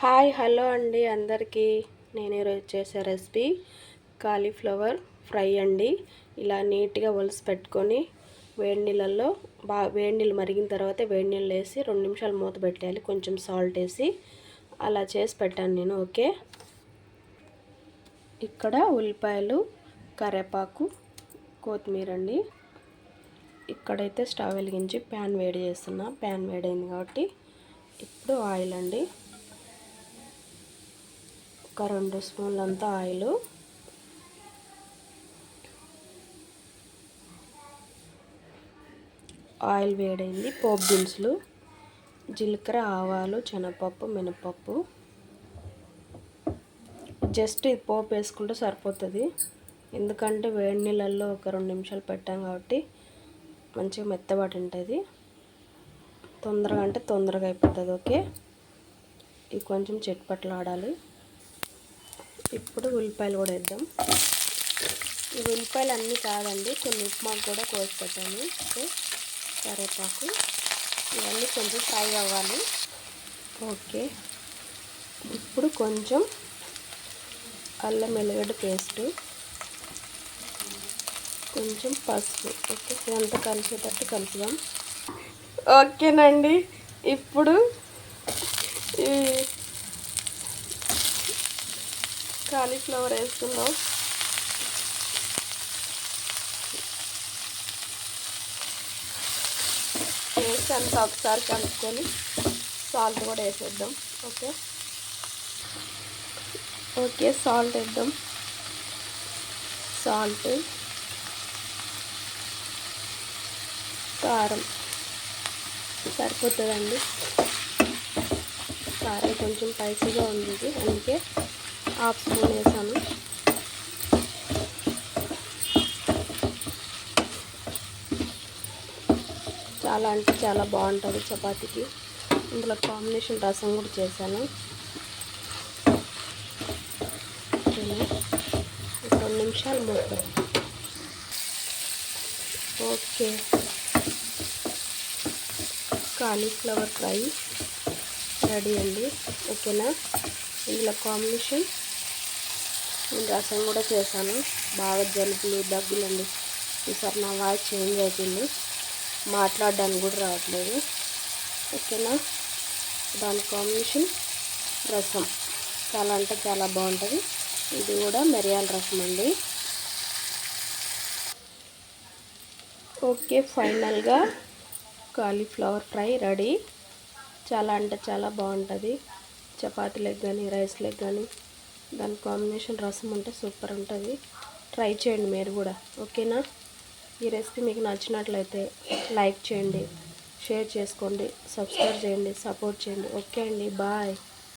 Hi hello అండి అందరికీ. నేను ఈరోజు చేసే రెసిపీ కాలీఫ్లవర్ ఫ్రై అండి. ఇలా నీట్గా ఒలిసి పెట్టుకొని వేడి నీళ్ళల్లో వేడి నీళ్ళు మరిగిన తర్వాత వేడి నీళ్ళు వేసి 2 నిమిషాలు మూత పెట్టాలి, కొంచెం సాల్ట్ వేసి. అలా చేసి పెట్టాను నేను. ఓకే, ఇక్కడ ఉల్లిపాయలు, కరివేపాకు, కొత్తిమీర అండి. ఇక్కడైతే స్టవ్ వెలిగించి ప్యాన్ వేడి చేస్తున్నా. ప్యాన్ వేడైంది కాబట్టి ఇప్పుడు ఆయిల్ అండి. ఒక 2 స్పూన్లంతా ఆయిల్. ఆయిల్ వేడైంది. పోపు దినుసులు, జీలకర్ర, ఆవాలు, శనగపప్పు, మినపప్పు. జస్ట్ ఇది పోపు వేసుకుంటే సరిపోతుంది, ఎందుకంటే వేడి నీళ్ళల్లో ఒక 2 నిమిషాలు పెట్టాం కాబట్టి మంచిగా మెత్తబడి ఉంటుంది. తొందరగా అంటే తొందరగా అయిపోతుంది. ఓకే, ఇది కొంచెం చిట్పట్లాడాలి. ఇప్పుడు ఉల్లిపాయలు కూడా వేద్దాం. ఈ ఉల్లిపాయలు అన్నీ కాదండి, కొన్ని ఉప్మాకు కూడా కోసి పెట్టాను. ఓకే, కరివేపాకు, ఇవన్నీ కొంచెం ఫ్రై అవ్వాలి. ఓకే, ఇప్పుడు కొంచెం అల్లం వెల్లిగడ్డ పేస్టు, కొంచెం పసుపు. ఓకే, ఇదంతా కలిసేటట్టు కలుపుదాం. ఓకేనండి, ఇప్పుడు ఈ కాలీఫ్లవర్ వేసుకుందాం. వేసి అంతా ఒకసారి కలుపుకొని సాల్ట్ కూడా వేసేద్దాం. ఓకే ఓకే సాల్ట్ వేద్దాం. సాల్ట్, కారం సరిపోతుందండి. కారం కొంచెం స్పైసీగా ఉంది, అందుకే 1/2 స్పూన్ వేసాను. చాలా అంటే చాలా బాగుంటుంది చపాతీకి. ఇందులో కాంబినేషన్ రసం కూడా చేశాను. 2 నిమిషాలు మూత. ఓకే, కాలీఫ్లవర్ ఫ్రై రెడీ అండి. ఓకేనా, ఇందులో కాంబినేషన్ నేను రసం కూడా చేశాను. బాగా జలుబులు, దగ్గులండి. ఈసారి నా వాయిస్ చేంజ్ అయిపోయింది, మాట్లాడడానికి కూడా రావట్లేదు. ఓకేనా, దాని కాంబినేషన్ రసం చాలా అంటే చాలా బాగుంటుంది. ఇది కూడా మిరియాల రసం అండి. ఓకే, ఫైనల్గా కాలీఫ్లవర్ ఫ్రై రెడీ. చాలా అంటే చాలా బాగుంటుంది. చపాతీలకు కానీ రైస్లకు కానీ దాని కాంబినేషన్ రసం ఉంటే సూపర్ ఉంటుంది. ట్రై చేయండి మీరు కూడా. ఓకేనా, ఈ రెసిపీ మీకు నచ్చినట్లయితే లైక్ చేయండి, షేర్ చేసుకోండి, సబ్స్క్రైబ్ చేయండి, సపోర్ట్ చేయండి. ఓకే అండి, బాయ్.